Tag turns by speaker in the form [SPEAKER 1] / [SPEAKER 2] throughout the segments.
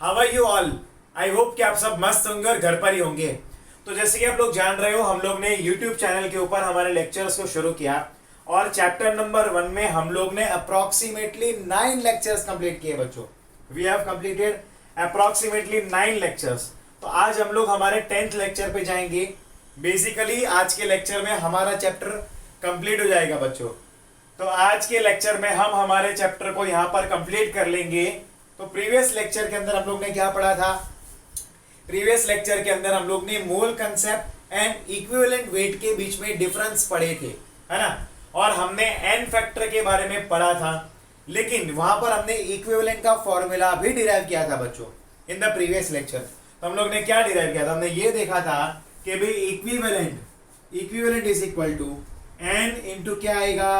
[SPEAKER 1] How are you all. I hope कि आप सब मस्त होंगे और घर पर ही होंगे। तो जैसे कि आप लोग जान रहे हो, हम लोग ने यूट्यूब चैनल के ऊपर हमारे लेक्चर्स को शुरू किया और चैप्टर नंबर 1 में हम लोग ने अप्रोक्सीमेटली 9 लेक्चर्स कंप्लीट किए बच्चों। We have completed approximately 9 lectures. तो आज हम लोग हमारे 10th लेक्चर पे जाएंगे। बेसिकली आज के लेक्चर में हमारा चैप्टर कंप्लीट हो जाएगा बच्चों। तो आज के लेक्चर में हम हमारे चैप्टर को यहाँ पर कंप्लीट कर लेंगे। तो प्रीवियस लेक्चर के अंदर हम लोग ने क्या पढ़ा था? प्रीवियस लेक्चर के अंदर हम लोग ने मोल कंसेप्ट एंड इक्विवेलेंट वेट के बीच में डिफरेंस पढ़े थे, है ना। और हमने एन फैक्टर के बारे में पढ़ा था, लेकिन वहां पर हमने इक्विवेलेंट का फॉर्मूला भी डिराइव किया था बच्चों इन द प्रीवियस लेक्चर। तो हम लोग ने क्या डिराइव किया था? हमने ये देखा था कि भाई equivalent is equal to n into क्या आएगा,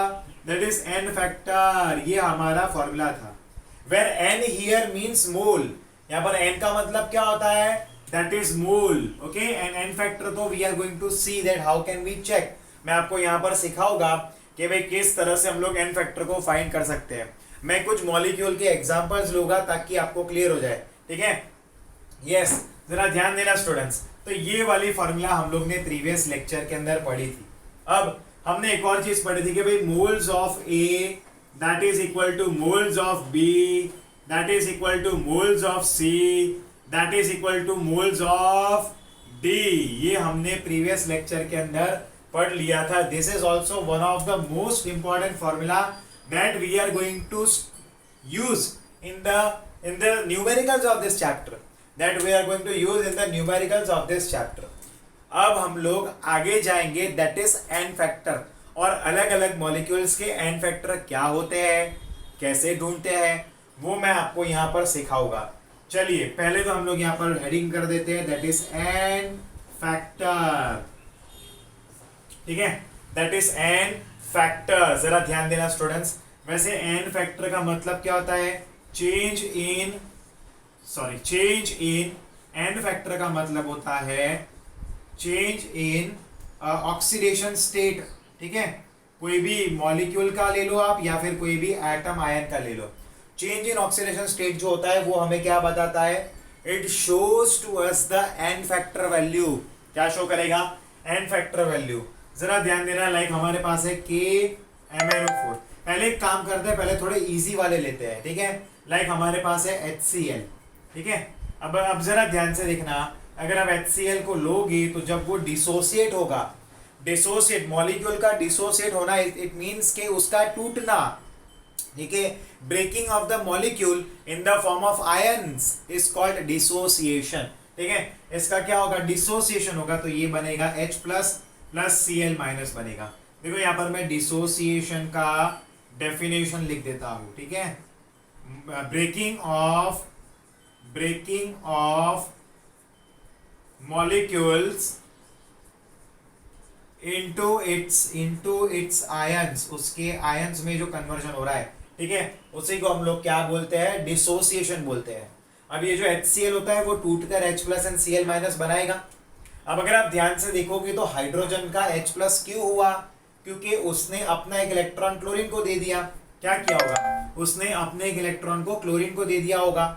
[SPEAKER 1] दैट इज एन फैक्टर। ये हमारा फॉर्मूला था। Where n here means mole, यहाँ पर एन का मतलब क्या होता है? That is mole. Okay, and n factor तो we are going to see that how can we check. मैं आपको यहाँ पर सिखाऊंगा कि भाई किस तरह से हम लोग एन फैक्टर को फाइंड कर सकते हैं। मैं कुछ मॉलिक्यूल के एग्जांपल्स लूंगा ताकि आपको क्लियर हो जाए, ठीक है। यस, जरा ध्यान देना स्टूडेंट्स। तो ये वाली फॉर्मूला हम लोग ने प्रीवियस लेक्चर के अंदर पढ़ी थी। अब हमने एक और चीज पढ़ी थी कि भाई moles of A that is equal to moles of B, that is equal to moles of C, that is equal to moles of D। ये हमने प्रीवियस लेक्चर के अंदर पढ़ लिया था। This is also one of the most important formula that we are going to use in the numericals of this chapter, that we are going to use in the numericals of this chapter। अब हम लोग आगे जाएंगे, that is n factor, और अलग अलग molecules के N factor क्या होते हैं, कैसे ढूंढते हैं, वो मैं आपको यहाँ पर सिखाऊंगा। चलिए पहले तो हम लोग यहाँ पर हेडिंग कर देते हैं, दैट इज एन फैक्टर। ठीक है, दैट इज एन फैक्टर। जरा ध्यान देना स्टूडेंट्स। वैसे एन फैक्टर का मतलब क्या होता है? चेंज इन एन फैक्टर का मतलब होता है चेंज इन ऑक्सीडेशन स्टेट। ठीक है, कोई भी मॉलिक्यूल का ले लो आप या फिर कोई भी एटम आयन का ले लो। चेंज इन ऑक्सीडेशन स्टेट जो होता है वो हमें क्या बताता है? It shows to us the n factor value. क्या शो करेगा? N factor value. जरा ध्यान देना, लाइक हमारे पास है KMnO4। पहले एक काम करते हैं, पहले थोड़े इजी वाले लेते हैं, ठीक है। लाइक हमारे पास है HCl, ठीक है। अब जरा ध्यान से देखना, अगर आप HCl को लोगे तो जब वो डिसोसिएट होगा, डिसोसिएट मॉलिक्यूल का डिसोसिएट होना, इट मींस के उसका टूटना, ठीक है। Breaking of the molecule in the form of ions is called dissociation, ठीक है। इसका क्या होगा? डिसोसिएशन होगा, तो ये बनेगा H प्लस Cl माइनस बनेगा। देखो यहाँ पर मैं डिसोसिएशन का डेफिनेशन लिख देता हूँ, ठीक है। Breaking of molecules into its ions, उसके आयंस में जो कन्वर्जन हो रहा है, ठीक है, उसी को हम लोग क्या बोलते हैं? डिसोसिएशन बोलते हैं। अब ये जो HCl होता है वो टूटकर H plus and Cl minus बनाएगा। अब अगर आप ध्यान से देखोगे तो हाइड्रोजन का H प्लस क्यों हुआ? क्योंकि उसने अपना एक इलेक्ट्रॉन क्लोरीन को दे दिया। क्या किया होगा? उसने अपने एक इलेक्ट्रॉन को क्लोरीन को दे दिया होगा,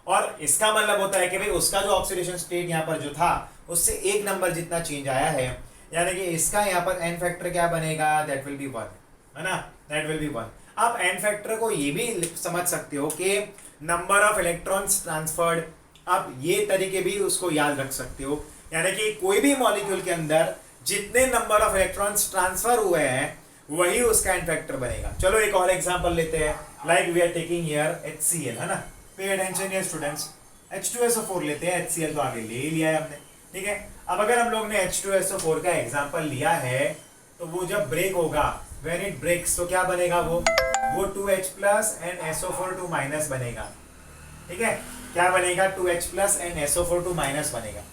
[SPEAKER 1] और इसका मतलब होता है कि भाई उसका जो ऑक्सीडेशन स्टेट यहाँ पर जो था उससे एक नंबर जितना चेंज आया है, यानी कि इसका यहाँ पर एन फैक्टर क्या बनेगा? दैट विल बी 1, है ना, दैट विल बी 1। आप एन फैक्टर को ये भी समझ सकते हो कि नंबर ऑफ इलेक्ट्रॉन्स ट्रांसफर्ड। आप ये तरीके भी उसको याद रख सकते हो, यानी कि कोई भी मॉलिक्यूल के अंदर जितने नंबर ऑफ इलेक्ट्रॉन्स ट्रांसफर हुए हैं वही उसका एन फैक्टर बनेगा। चलो एक और एग्जांपल लेते हैं, like we are taking here HCl, है ना। पे अटेंशन हियर स्टूडेंट्स। H2SO4 लेते हैं, HCl तो आगे ले ही लिया है हमने, ठीक है। अब अगर हम लोग ने H2SO4 का एग्जांपल लिया है तो वो जब ब्रेक होगा, व्हेन इट ब्रेक्स, तो क्या बनेगा? वो 2H plus and SO4 2 minus बनेगा, ठीक है। क्या बनेगा? 2H plus and SO4 2 minus बनेगा।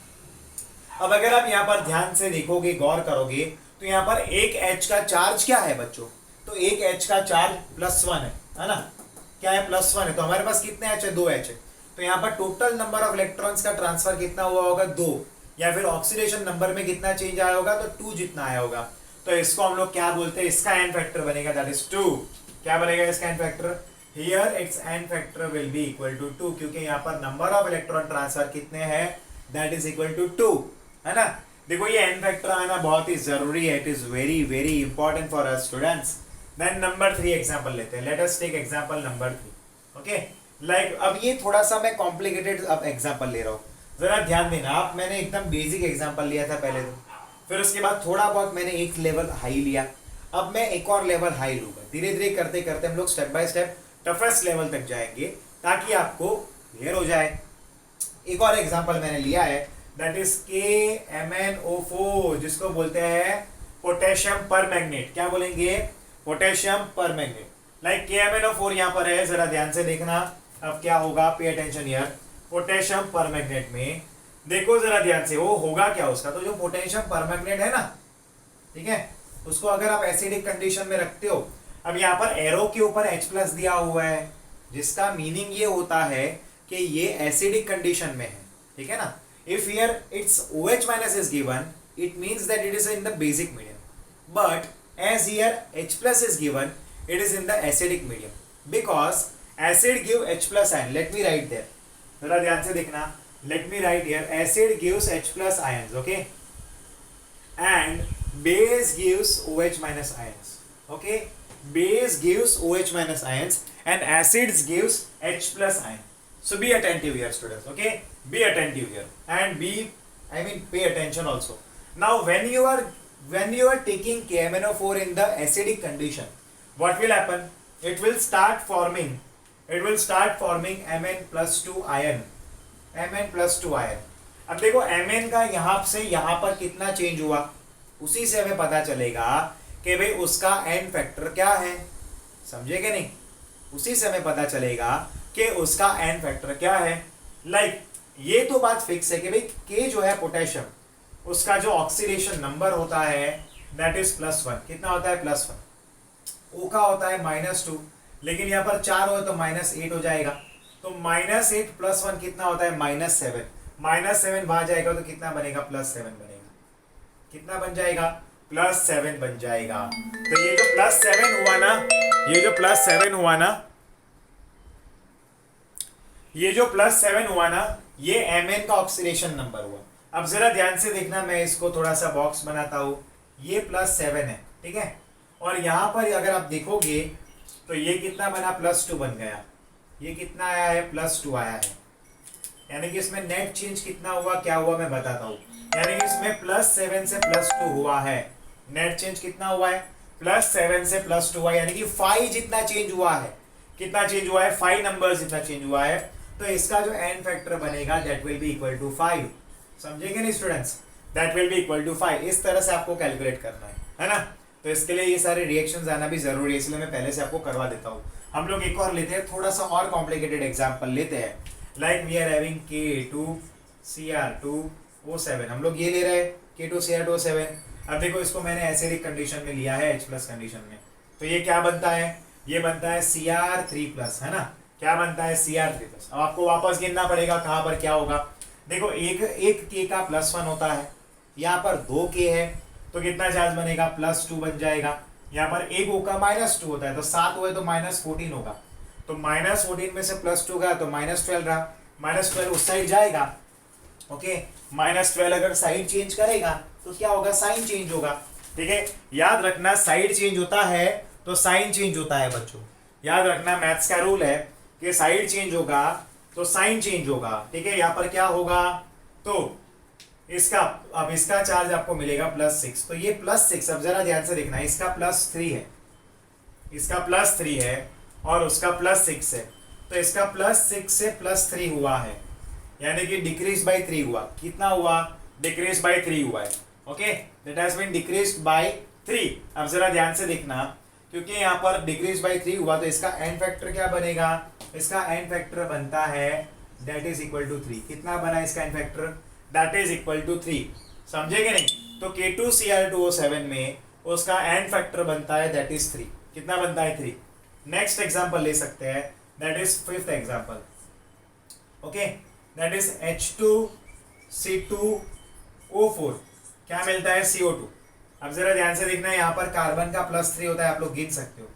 [SPEAKER 1] अब अगर आप यहाँ पर ध्यान से देखोगे, गौर करोगे, तो यहाँ पर एक H का चार्ज क्या है बच्चों? तो एक H का चार्ज +1 है ना। क्या है? +1 है। तो हमारे पास कितने H है? 2 H है। तो यहाँ पर टोटल नंबर ऑफ इलेक्ट्रॉन्स का ट्रांसफर कितना हुआ होगा? 2, या फिर ऑक्सीडेशन नंबर में कितना चेंज आया होगा? तो 2 जितना आया होगा। तो इसको हम लोग क्या बोलते हैं? इसका एन फैक्टर बनेगा, दैट इज 2। क्या बनेगा इसका n factor? Here it's n factor will be equal to 2, क्योंकि यहाँ पर नंबर ऑफ इलेक्ट्रॉन ट्रांसफर कितने हैं, दैट इज इक्वल टू 2, है ना। देखो ये n फैक्टर आना बहुत ही जरूरी है, it is very very important for us students. Then number 3 example लेते हैं, let us take example number 3। Okay, like अब ये थोड़ा सा मैं कॉम्प्लिकेटेड अब एग्जांपल ले रहा हूँ, जरा ध्यान देना आप। मैंने एकदम बेसिक एग्जांपल लिया था पहले तो, फिर उसके बाद थोड़ा बहुत मैंने एक लेवल हाई लिया, अब मैं एक और लेवल हाई लूंगा। धीरे धीरे करते करते हम लोग step by step toughest level तक जाएंगे ताकि आपको क्लियर हो जाए। एक और एग्जांपल मैंने लिया है, दैट इज KMnO4, जिसको बोलते हैं पोटेशियम पर मैग्नेट। क्या बोलेंगे, पोटेशियम पर मैग्नेट। लाइक KMnO4 यहाँ पर है, जरा ध्यान से देखना। अब क्या होगा, पे अटेंशन हियर। पोटेशियम पर मैग्नेट में देखो जरा ध्यान से, वो होगा क्या उसका, तो जो पोटेशियम पर मैग्नेट है ना, ठीक है, उसको अगर आप एसिडिक कंडीशन में रखते हो, अब यहाँ पर एरो के ऊपर H+ दिया हुआ है, जिसका मीनिंग ये होता है कि ये एसिडिक कंडीशन में है, ठीक है ना। If here it's OH- is given, it means that it is in the basic medium, but as here H+ is given, it is in the acidic medium, because acid give H+ ion. Let me write there, जरा ध्यान से देखना। Let me write here, acid gives H+ ions, okay, and base gives OH- ions, okay, base gives OH- ions and acids gives H+ ion. So be attentive here students, okay, be attentive here and pay attention also. Now when you are taking KMnO4 in the acidic condition, what will happen, it will start forming Mn+2 ion, Mn+2 ion। अब देखो Mn का यहाँ से यहाँ पर कितना change हुआ, उसी से हमें पता चलेगा कि भाई उसका n फैक्टर क्या है, समझे कि नहीं, उसी से हमें पता चलेगा कि उसका n फैक्टर क्या है। लाइक ये तो बात फिक्स है कि भाई K जो है पोटेशियम, उसका जो ऑक्सीडेशन नंबर होता है दैट इज +1। कितना होता है, +1। O का होता है -2, लेकिन यहाँ पर 4 हो तो -8 हो जाएगा, तो -8 + 1 कितना होता है, -7। -7 बाहर जाएगा तो कितना बनेगा, +7 बनेगा। कितना बन जाएगा, +7 बन जाएगा। तो ये जो +7 हुआ ना, ये जो +7 हुआ ना, ये जो +7 हुआ ना, ये Mn का ऑक्सीडेशन नंबर हुआ। अब जरा ध्यान से देखना, मैं इसको थोड़ा सा बॉक्स बनाता हूँ, ये +7 है, ठीक है, और यहाँ पर अगर आप देखोगे तो ये कितना बना, +2 बन गया। ये कितना आया है, +2 आया है, यानी कि इसमें नेट चेंज कितना हुआ, क्या हुआ मैं बताता हूँ। यानी कि इसमें +7 से +2 हुआ है, नेट चेंज कितना हुआ है, +7 से +2 हुआ, यानी कि 5 जितना चेंज हुआ है। कितना चेंज हुआ है, 5 नंबर्स जितना चेंज हुआ है। तो इसका जो n फैक्टर बनेगा that will be equal to 5, समझेंगे नहीं students, that will be equal to 5। इस तरह से आपको कैलकुलेट करना है ना। तो इसके लिए ये सारे रिएक्शंस आना भी जरूरी है, इसलिए मैं पहले से आपको करवा देता हूँ। हम लोग एक और लेते हैं, थोड़ा सा और कॉम्प्लिकेटेड एग्जाम्पल लेते हैं। Like we are having K2Cr2O7, हम लोग ये ले रहे हैं K2Cr2O7। अब देखो इसको मैंने एसिडिक कंडीशन में लिया है, H+ कंडीशन में, तो ये क्या बनता है, ये बनता है Cr3+, है ना। क्या बनता है, Cr3+। अब आपको वापस गिनना पड़ेगा कहाँ पर क्या होगा। देखो एक K का +1 होता है, यहाँ पर 2 K है, तो कितना चार्ज बनेगा, +2 बन जाएगा। यहाँ पर एक O का -2 होता है, तो 7 हुए तो -14 होगा, तो -14 में से +2 गया तो -12 रहा, -12 उस साइड जाएगा, ओके। -12 अगर साइड चेंज करेगा तो क्या होगा, साइन चेंज होगा, ठीक है। याद रखना, साइड चेंज होता है तो साइन चेंज होता है बच्चों, याद रखना, मैथ्स का रूल है कि साइड चेंज होगा तो साइन चेंज होगा, ठीक है। यहाँ पर क्या होगा, तो इसका चार्ज आपको मिलेगा +6, तो ये +6, अब जरा ध्यान से देखना, इसका +3 है, इसका +3 है और उसका +6 है, तो इसका +6 से +3 हुआ है, यानी कि डिक्रीज बाय 3 हुआ। कितना हुआ, डिक्रीज बाय 3 हुआ है, okay, that has been decreased by 3। अब जरा ध्यान से देखना, क्योंकि यहाँ पर डिक्रीज बाय 3 हुआ, तो इसका n फैक्टर क्या बनेगा, इसका n फैक्टर बनता है दैट इज इक्वल टू 3। कितना बना इसका n factor, that is equal to 3, समझेगे नहीं। तो K2Cr2O7 में उसका n फैक्टर बनता है दैट इज 3। कितना बनता है, 3। नेक्स्ट एग्जांपल ले सकते हैं, that is 5th example, okay, that is H2C2O4। क्या मिलता है, CO2। अब जरा ध्यान से देखना, यहाँ पर कार्बन का +3 होता है, आप लोग गिन सकते हो,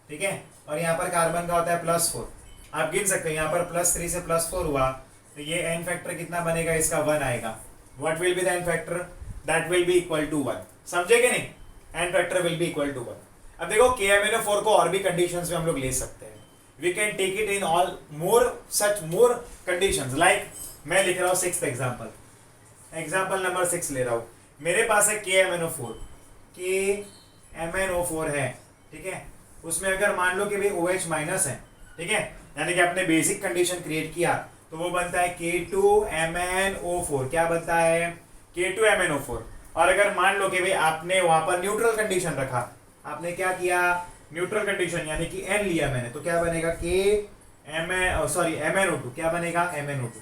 [SPEAKER 1] ठीक है। और यहाँ पर कार्बन का होता है +4। आप गिन सकते हैं, यहाँ पर +3 से +4 हुआ तो ये n फैक्टर कितना बनेगा, इसका 1 आएगा। What will be the n factor, that will be equal to 1। समझे कि नहीं, n factor will be equal to 1। अब देखो KMnO4 को और भी कंडीशंस में हम लोग ले सकते हैं। We can take it in all more conditions. Like मैं लिख रहा हूँ 6th एग्जाम्पल, एग्जाम्पल नंबर 6 ले रहा हूँ। मेरे पास है KMnO4 है, ठीक है। उसमें अगर मान लो कि भाई OH माइनस है, ठीक है, यानी कि आपने बेसिक कंडीशन क्रिएट किया तो वो बनता है K2MnO4। क्या बनता है, K2MnO4। और अगर मान लो कि भाई आपने वहां पर न्यूट्रल कंडीशन रखा, आपने क्या किया, न्यूट्रल कंडीशन यानी कि N लिया मैंने, तो क्या बनेगा MnO2। क्या बनेगा, MnO2,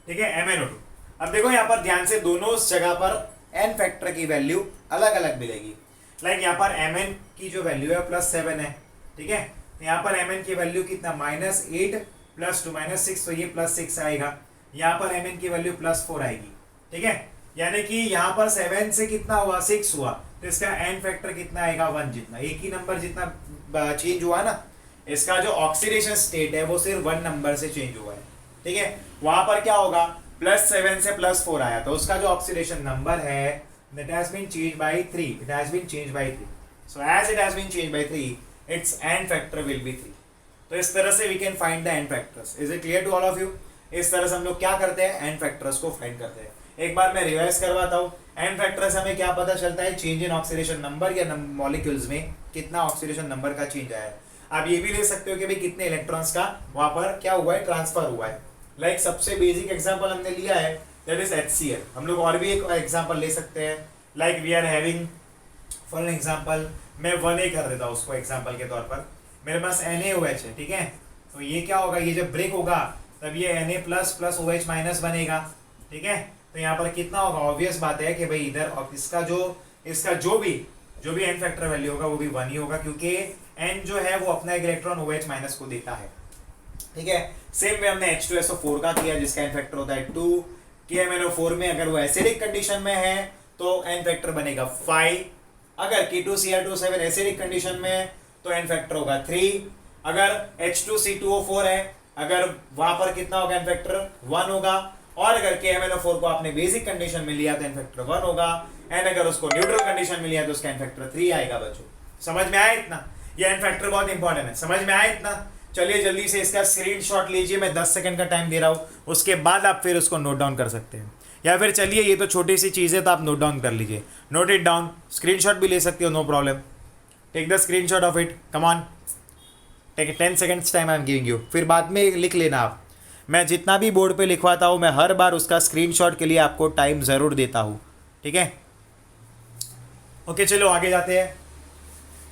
[SPEAKER 1] ठीक है, MnO2। अब देखो यहाँ पर ध्यान से, दोनों जगह पर n फैक्टर की वैल्यू अलग अलग मिलेगी। लाइक यहाँ पर Mn की जो वैल्यू है +7 है, ठीक है। यहाँ पर Mn की वैल्यू कितना, -8 + 2 -6, तो ये +6 आएगा। यहाँ पर Mn की वैल्यू +4 आएगी, ठीक है। यानी कि यहाँ पर 7 से कितना हुआ, 6 हुआ, तो इसका n फैक्टर कितना आएगा, 1 जितना। एक ही नंबर जितना चेंज हुआ ना, इसका जो ऑक्सीडेशन स्टेट है वो सिर्फ 1 नंबर से चेंज हुआ है, ठीक है। वहां पर क्या होगा, +7 से +4 आया, तो उसका जो ऑक्सीडेशन नंबर है that has been changed by 3, it has been changed by 3, so as it has been changed by 3, its n factor will be 3। तो इस तरह से we can find the n factors। is it clear to all of you? इस तरह से हम लोग क्या करते हैं, n factors को फाइंड करते हैं। एक बार मैं रिवाइज करवाता हूँ। n factors हमें क्या पता चलता है, चेंज इन ऑक्सीडेशन नंबर या मॉलिक्यूल्स में कितना ऑक्सीडेशन नंबर का चेंज आया है। आप ये भी ले सकते हो कि भाई कितने इलेक्ट्रॉन्स का वहां पर क्या हुआ है, ट्रांसफर हुआ है। लाइक सबसे बेसिक एग्जांपल हमने लिया है, दैट इज HCl। हम लोग और भी एक एग्जांपल ले सकते हैं। Like we are having for example, मैं 1A कर देता हूँ उसको एग्जांपल के तौर पर। मेरे पास NaOH है, ठीक है। तो ये क्या होगा, ये जब ब्रेक होगा तब ये Na+ + OH- बनेगा, ठीक है। तो यहाँ पर कितना होगा, ऑब्वियस बात है कि भाई इधर इसका जो भी n फैक्टर वैल्यू होगा वो भी 1 ही होगा, क्योंकि n जो है वो अपना एक इलेक्ट्रॉन OH- को देता है, ठीक है। सेम में हमने H2SO4 का किया जिसका n फैक्टर होता है 2। KMnO4 में अगर वो एसिडिक कंडीशन में है तो n फैक्टर बनेगा 5। अगर K2Cr2 एसिडिक कंडीशन में है तो n फैक्टर होगा 3। अगर H2C2O4 है, अगर वहां पर कितना होगा, n फैक्टर 1 होगा। और अगर KMnO4 को आपने बेसिक कंडीशन में लिया तो n फैक्टर 1 होगा, एंड अगर उसको न्यूट्रल कंडीशन में लिया तो उसका n फैक्टर 3 आएगा। बच्चों समझ में आया इतना, ये n फैक्टर बहुत इंपॉर्टेंट है, समझ में आया इतना। चलिए जल्दी से इसका स्क्रीनशॉट लीजिए, मैं 10 सेकंड का टाइम दे रहा हूँ, उसके बाद आप फिर उसको नोट डाउन कर सकते हैं। या फिर चलिए ये तो छोटी सी चीज़ है तो आप नोट डाउन कर लीजिए, नोट इट डाउन। स्क्रीनशॉट भी ले सकते हो, no problem. Take the screenshot of it, come on, take 10 seconds time I am giving you, फिर बाद में लिख लेना आप। मैं जितना भी बोर्ड पे लिखवाता हूँ मैं हर बार उसका स्क्रीनशॉट के लिए आपको टाइम ज़रूर देता हूँ, ठीक है। ओके चलो आगे जाते हैं।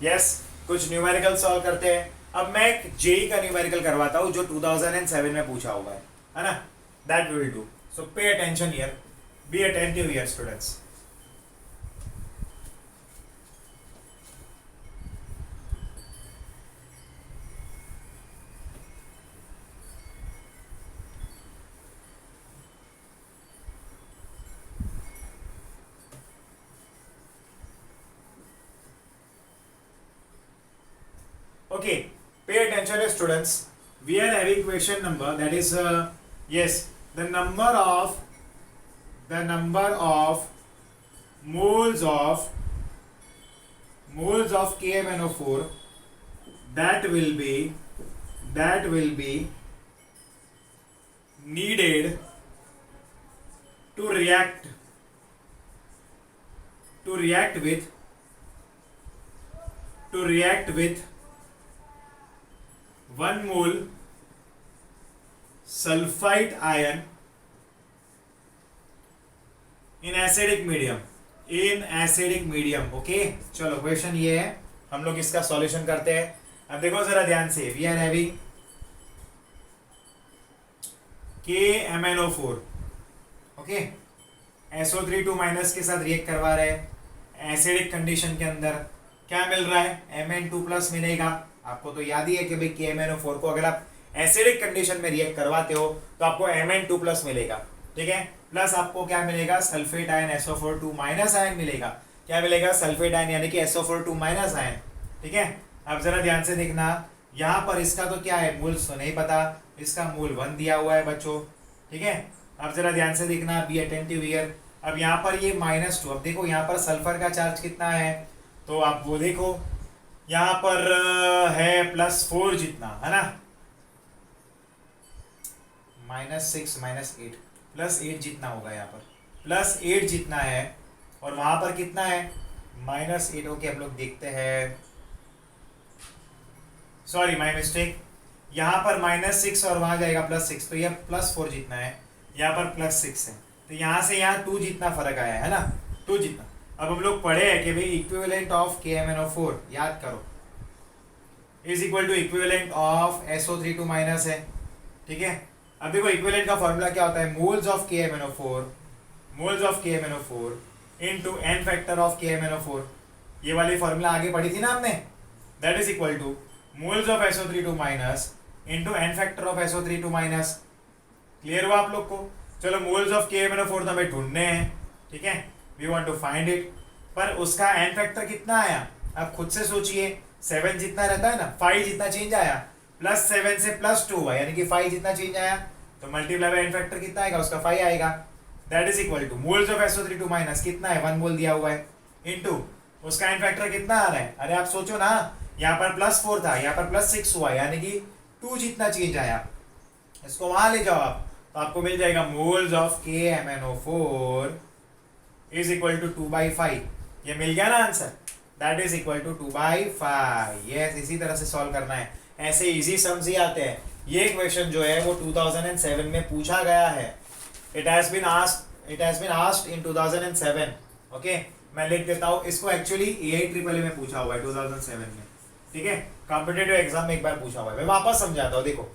[SPEAKER 1] यस, कुछ न्यूमेरिकल सॉल्व करते हैं। अब मैं एक जेई का न्यूमेरिकल करवाता हूँ जो 2007 में पूछा हुआ है ना। That we will do, so pay attention here, be attentive here students. Okay, pay attention students. We are having question number, that is yes, the number of moles of KMnO4 that will be needed to react with 1 mole sulphide ion in acidic medium. Okay चलो question ये है, हम लोग इसका solution करते हैं। अब देखो जरा ध्यान से, we are having KMnO4, okay, SO3 2- के साथ रिएक्ट करवा रहे हैं एसिडिक कंडीशन के अंदर। क्या मिल रहा है, Mn2+ मिलेगा। आपको तो याद ही है कि भाई KMnO4 को अगर आप एसिडिक कंडीशन में रिएक्ट करवाते हो तो आपको Mn2+ मिलेगा, ठीक है। प्लस आपको क्या मिलेगा, सल्फेट आयन SO4 2- आयन मिलेगा। क्या मिलेगा, सल्फेट आयन यानी कि SO4 2- आयन, ठीक है। अब जरा ध्यान से देखना, यहाँ पर इसका तो क्या है, मूल तो नहीं पता, इसका मूल 1 दिया हुआ है बच्चों, ठीक है। अब जरा ध्यान से देखना, बी अटेंटिव हियर। अब यहाँ पर ये -2, अब देखो यहाँ पर सल्फर का चार्ज कितना है, तो आप वो देखो यहाँ पर है +4 जितना, है ना, -6 -8 +8 जितना होगा, यहाँ पर +8 जितना है, और वहां पर कितना है -8। ओके, हम लोग देखते हैं, सॉरी माय मिस्टेक, यहाँ पर -6 और वहां जाएगा +6, तो यह +4 जितना है, यहाँ पर +6 है, तो यहाँ से यहाँ 2 जितना फर्क आया है ना, 2 जितना। अब हम लोग पढ़े हैं कि भाई इक्विवेलेंट ऑफ KMnO4 याद करो is equal to equivalent of SO3 minus है, ठीक है। अब देखो इक्विवेलेंट का फॉर्मूला क्या होता है, moles of KMnO4 into n factor of KMnO4, ये वाली फॉर्मूला आगे पढ़ी थी ना हमने, that is equal two moles of SO3 minus into n factor of SO3 minus. Clear हुआ आप लोग को? चलो मोल्स ऑफ KMnO4 तो हमें ढूंढने हैं, ठीक है, we want to find it, पर उसका n फैक्टर कितना आया, आप खुद से सोचिए, 7 जितना रहता है ना, 5 जितना चेंज आया, +7 से +2 हुआ, यानी कि 5 जितना चेंज आया, तो मल्टीप्लाई बाय n फैक्टर कितना आएगा, उसका 5 आएगा, that is equal two moles of SO3 minus कितना है, 1 मोल दिया हुआ है, इनटू उसका n फैक्टर कितना आ रहा है, अरे आप सोचो ना, यहाँ पर +4 था, यहाँ पर +6 हुआ, यानी कि 2 जितना चेंज आया, इसको वहां ले जाओ आप, तो आपको मिल जाएगा moles of KMnO4 is equal to 2/5, ये मिल गया ना answer, that is equal to 2/5। Yes, इसी तरह से सॉल्व करना है, ऐसे इजी सम्स ही आते हैं। ये क्वेश्चन जो है वो 2007 में पूछा गया है, it has been asked in 2007। ओके, मैं लिख देता हूँ इसको, एक्चुअली AIEEE में पूछा हुआ है 2007 में, ठीक है, कॉम्पिटिटिव एग्जाम में एक बार पूछा हुआ है। मैं वापस समझाता हूँ, देखो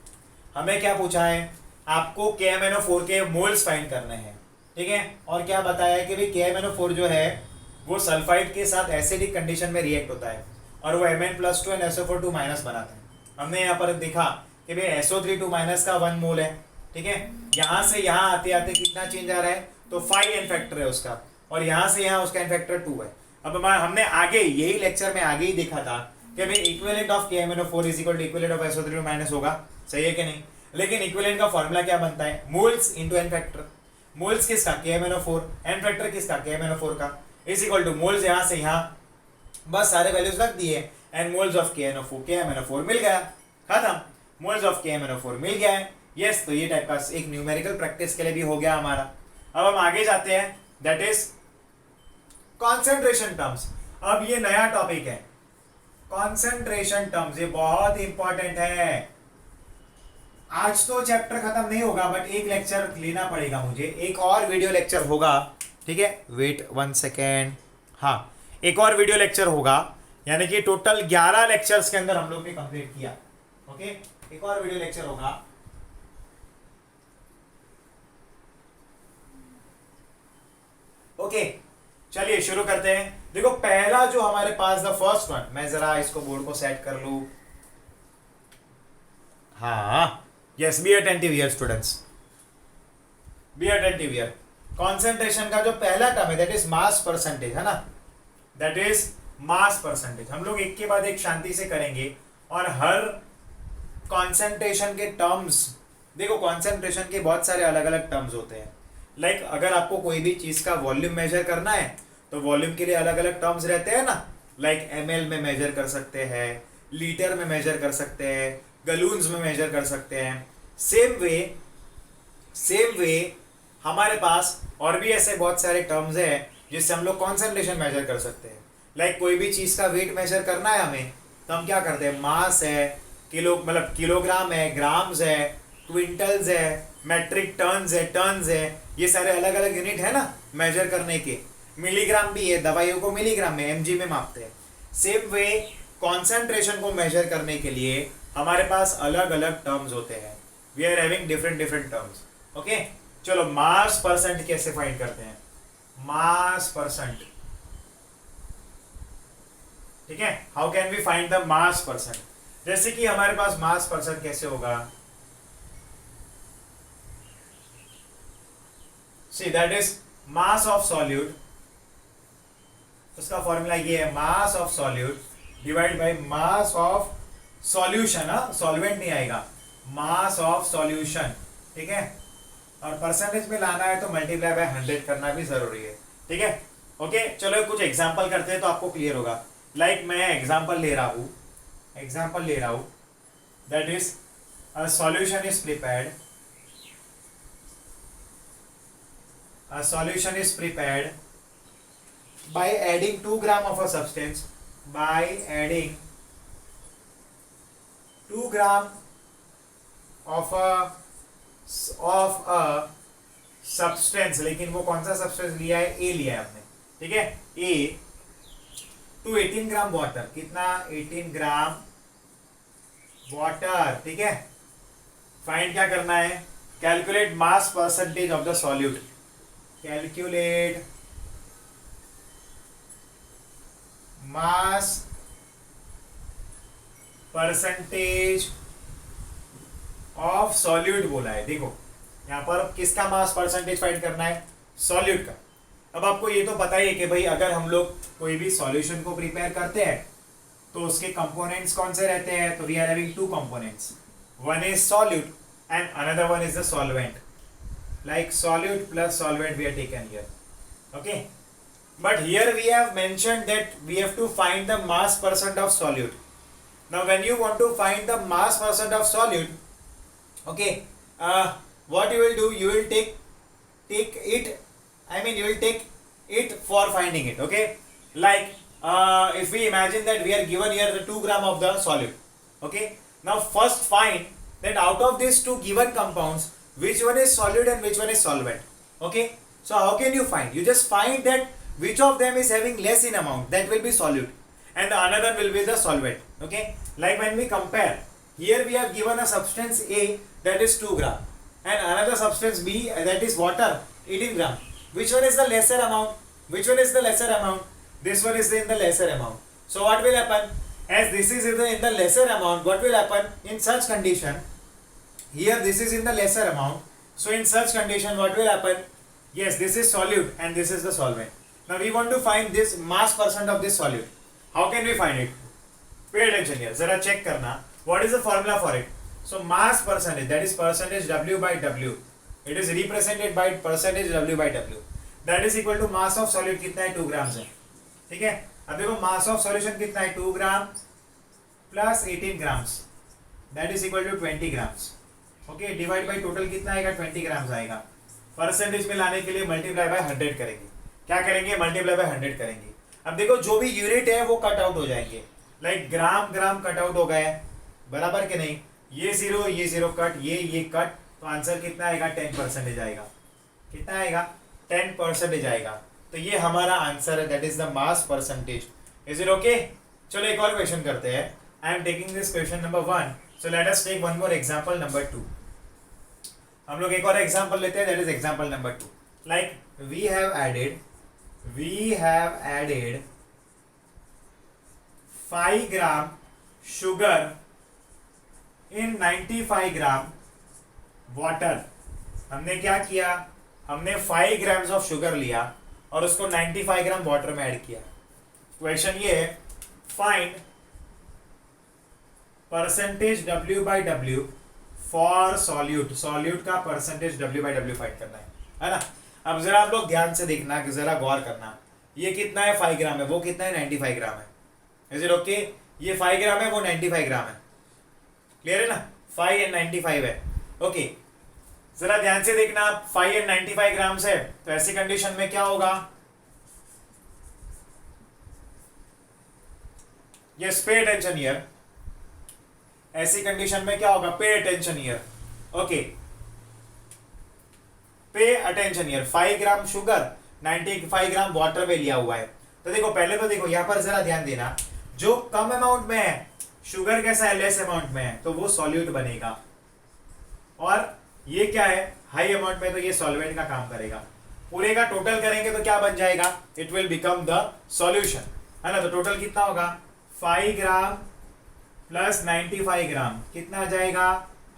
[SPEAKER 1] हमें क्या पूछा है, आपको KMnO4 के मोल्स फाइंड करने हैं, ठीक है, और क्या बताया है कि भाई KMnO4 जो है वो सल्फाइड के साथ एसिडिक कंडीशन में रिएक्ट होता है, और वो Mn+2 एंड SO4 माइनस बनाता है। हमने यहाँ पर देखा कि भाई SO3 माइनस का 1 मोल है, ठीक है, यहाँ से यहाँ आते आते कितना चेंज आ रहा है, तो 5 n फैक्टर है उसका, और यहाँ से यहाँ उसका n फैक्टर 2 है। अब हमने आगे यही लेक्चर में आगे ही देखा था कि भाई equivalent of KMnO4 is equal to equivalent of SO3 minus होगा, सही है कि नहीं, लेकिन इक्विवेलेंट का फॉर्मूला क्या बनता है, moles into n factor, moles किसका KMnO4, n फैक्टर किसका KMnO4 का, इज इक्वल टू मोल्स यहाँ से यहाँ, बस सारे वैल्यूज रख दिए, एंड मोल्स ऑफ KMnO4 मिल गया, खत्म, मोल्स ऑफ KMnO4 मिल गया है। यस, तो ये टाइप का एक न्यूमेरिकल प्रैक्टिस के लिए भी हो गया हमारा। अब हम आगे जाते हैं, दैट इज कॉन्सेंट्रेशन टर्म्स। अब ये नया टॉपिक है कॉन्सेंट्रेशन टर्म्स, ये बहुत इंपॉर्टेंट है। आज तो चैप्टर खत्म नहीं होगा, बट एक लेक्चर लेना पड़ेगा मुझे, एक और वीडियो लेक्चर होगा, ठीक है, वेट 1 सेकेंड, हाँ एक और वीडियो लेक्चर होगा, यानी कि टोटल 11 लेक्चर्स के अंदर हम लोग ने कंप्लीट किया। ओके, एक और वीडियो लेक्चर होगा। ओके, चलिए शुरू करते हैं। देखो पहला जो हमारे पास द फर्स्ट वन, मैं जरा इसको बोर्ड को सेट कर लूं, हाँ yes, B attentive here students, B attentive here. Concentration का जो पहला टर्म है दैट इज मास परसेंटेज, है ना, दैट इज मास परसेंटेज। हम लोग एक के बाद एक शांति से करेंगे, और हर कॉन्सेंट्रेशन के टर्म्स, देखो कॉन्सेंट्रेशन के बहुत सारे अलग अलग टर्म्स होते हैं, लाइक अगर आपको कोई भी चीज का वॉल्यूम मेजर करना है तो वॉल्यूम के लिए अलग अलग टर्म्स रहते हैं ना, लाइक ml में मेजर कर सकते हैं, लीटर में मेजर कर सकते हैं, गलून्स में मेजर कर सकते हैं। सेम वे हमारे पास और भी ऐसे बहुत सारे टर्म्स हैं जिससे हम लोग कॉन्सेंट्रेशन मेजर कर सकते हैं। लाइक कोई भी चीज़ का वेट मेजर करना है हमें, तो हम क्या करते हैं, मास है, मतलब किलोग्राम है, ग्राम्स है, क्विंटल्स है, मैट्रिक टर्न्स है, ये सारे अलग अलग यूनिट है ना मेजर करने के। मिलीग्राम भी है, दवाइयों को मिलीग्राम में mg में मापते हैं। सेम वे कॉन्सेंट्रेशन को मेजर करने के लिए हमारे पास अलग अलग टर्म्स होते हैं, we are having different terms. Okay, चलो मास परसेंट कैसे फाइंड करते हैं, मास परसेंट, ठीक है, how can we find the mass percent. जैसे कि हमारे पास मास परसेंट कैसे होगा, see that is mass of solute, उसका फॉर्मूला ये है, mass of solute divide by mass of solution, हाँ सॉल्वेंट नहीं आएगा, मास ऑफ सॉल्यूशन, ठीक है। और परसेंटेज में लाना है तो मल्टीप्लाई बाय 100 करना भी जरूरी है, ठीक है। ओके चलो कुछ एग्जांपल करते हैं तो आपको क्लियर होगा। लाइक मैं एग्जांपल ले रहा हूँ that is a solution is prepared, a solution is prepared by adding 2 gram of a substance, by adding 2 gram of a substance, लेकिन वो कौन सा सब्सटेंस लिया है, ए लिया है आपने, ठीक है, ए टू 18 ग्राम वाटर, कितना 18 ग्राम वाटर, ठीक है। फाइंड क्या करना है, calculate mass percentage of the solute, calculate mass percentage of solute बोला है। देखो यहां पर किसका मास परसेंटेज फाइंड करना है, सॉल्यूट का। अब आपको ये तो पता ही है कि भाई अगर हम लोग कोई भी सॉल्यूशन को प्रिपेयर करते हैं तो उसके कंपोनेंट्स कौन से रहते हैं, तो we are having 2 components, one is solute and another one is the solvent, like solute plus solvent we are taken here, okay, but here we have mentioned that we have to find the mass percent of solute. Now when you want to find the mass percent of solute, okay, what you will do, you will take it, you will take it for finding it, okay, like if we imagine that we are given here the 2 gram of the solute, okay, now first find that out of these 2 given compounds which one is solute and which one is solvent, okay. So how can you find, you just find that which of them is having less in amount, that will be solute and the another will be the solvent, okay. Like when we compare, here we have given a substance A that is 2 gram and another substance B that is water 18 gram, which one is the lesser amount, which one is the lesser amount, this one is in the lesser amount. So what will happen, as this is in the lesser amount, what will happen in such condition, here this is in the lesser amount, so in such condition what will happen, yes this is solute and this is the solvent. Now we want to find this mass percent of this solute, how can we find it, pay attention here, zara check karna, what is the formula for it. So mass percentage, that is percentage W by W, it is represented by percentage W by W, that is equal to mass of solute कितना है, 2 ग्राम है, ठीक है। अब देखो मास of solution कितना है, 2 gram plus 18 grams, that is equal to 20 grams, okay, divide by total कितना आएगा, 20 ग्राम्स आएगा। परसेंटेज में लाने के लिए मल्टीप्लाई बाय 100 करेंगे, क्या करेंगे, मल्टीप्लाई बाय 100 करेंगे। अब देखो जो भी यूनिट है वो कट आउट हो जाएंगे, लाइक ग्राम ग्राम कट आउट हो गए, बराबर के नहीं, ये जीरो कट, ये कट, तो आंसर कितना आएगा, 10% आएगा, कितना आएगा, 10% आएगा। तो ये हमारा आंसर है, that is the mass percentage. Is it okay. चलो एक और क्वेश्चन करते हैं, I am taking this question number 1, so let us take one more example number 2। हम लोग एक और एग्जांपल लेते हैं, that is example number 2। Like we have added 5 gram sugar in 95 gram water. हमने क्या किया, हमने 5 ग्राम्स ऑफ शुगर लिया और उसको 95 ग्राम वाटर में ऐड किया। क्वेश्चन ये है, find percentage W by W for solute. Solute का percentage W by W find करना है ना। अब जरा आप लोग ध्यान से देखना, जरा गौर करना, ये कितना है, 5 ग्राम है, वो कितना है, 95 ग्राम है। Is it okay. ये 5 ग्राम है, वो 95 ग्राम है, क्लियर है ना, 5 एंड 95 है, ओके। जरा ध्यान से देखना, 5 एंड 95 ग्राम से, तो ऐसी कंडीशन में क्या होगा, यस पे अटेंशन हियर, ऐसी कंडीशन में क्या होगा, पे अटेंशन हियर, ओके, पे attention here. 5 gram sugar 95 gram water में लिया हुआ है। तो देखो पहले तो देखो यहाँ पर जरा ध्यान देना, जो कम अमाउंट में है, शुगर कैसा है, लेस अमाउंट में है, तो वो सॉल्यूट बनेगा, और ये क्या है, हाई अमाउंट में, तो ये सॉल्वेंट का काम करेगा। पूरे का टोटल करेंगे तो क्या बन जाएगा, it will become the solution, है ना। तो टोटल कितना होगा, 5 ग्राम प्लस 95 ग्राम, कितना आ जाएगा,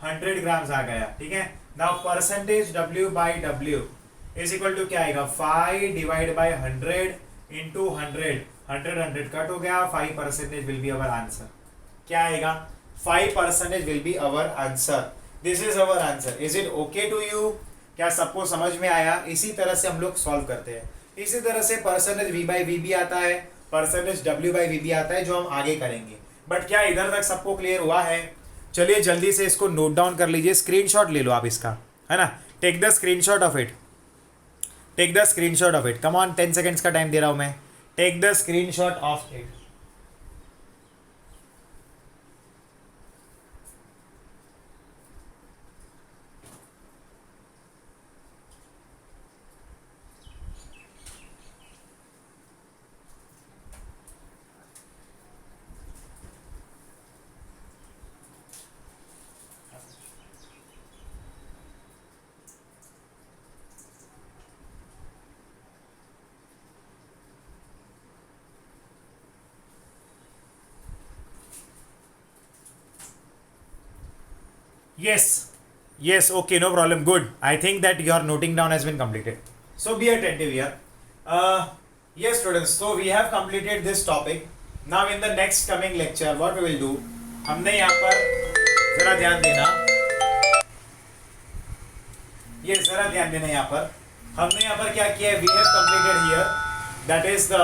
[SPEAKER 1] 100 ग्राम्स आ गया, ठीक है। Now percentage W by W is equal to क्या आएगा, 5 डिवाइड बाय 100 इंटू 100, 100 कट हो गया, 5% विल बी अवर आंसर। क्या आएगा? 5% will be our answer. This is our answer. Is it okay to you? क्या सबको समझ में आया? इसी तरह से हम लोग सॉल्व करते हैं। इसी तरह से परसेंटेज v बाई वी भी आता है, परसेंटेज w बाई वी भी आता है, जो हम आगे करेंगे। बट क्या इधर तक सबको क्लियर हुआ है? चलिए जल्दी से इसको नोट डाउन कर लीजिए, स्क्रीनशॉट ले लो आप इसका, है ना। Take the screenshot of it, take the screenshot of it. Come on, 10 seconds का टाइम दे रहा हूं मैं। Take the screenshot of it. Yes, okay, no problem. Good. I think that your noting down has been completed. So be attentive here. Yes, students. So we have completed this topic. Now in the next coming lecture, what we will do? हमने यहाँ पर जरा ध्यान देना, ये जरा ध्यान देना यहाँ पर। हमने यहाँ पर क्या किया है? We have completed here. That is the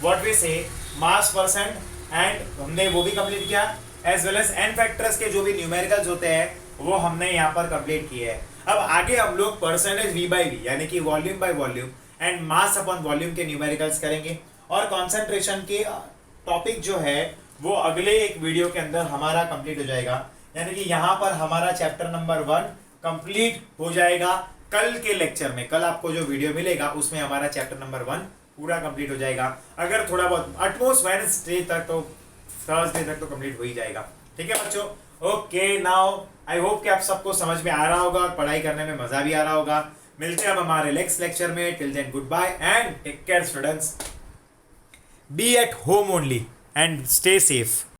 [SPEAKER 1] what we say mass percent, and हमने वो भी कंप्लीट किया, as well as n factors के जो भी न्यूमेरिकल्स होते हैं वो हमने यहाँ पर कंप्लीट किए हैं। अब आगे हम लोग परसेंटेज v बाई वी यानी कि volume by volume and mass upon volume के न्यूमेरिकल्स करेंगे, और कॉन्सेंट्रेशन के टॉपिक जो है वो अगले एक वीडियो के अंदर हमारा कंप्लीट हो जाएगा। यानी कि यहाँ पर हमारा चैप्टर नंबर 1 कंप्लीट हो जाएगा कल के लेक्चर में। कल आपको जो वीडियो मिलेगा उसमें हमारा चैप्टर नंबर 1 पूरा कंप्लीट हो जाएगा। अगर थोड़ा बहुत अटमोस्ट वेडनेसडे तक तो थर्सडे तक तो कंप्लीट हो ही जाएगा। ठीक है बच्चों? ओके, नाउ आई होप कि आप सबको समझ में आ रहा होगा और पढ़ाई करने में मजा भी आ रहा होगा। मिलते हैं अब हमारे नेक्स्ट लेक्चर में। Till then goodbye and take care students. Be at home only and stay safe.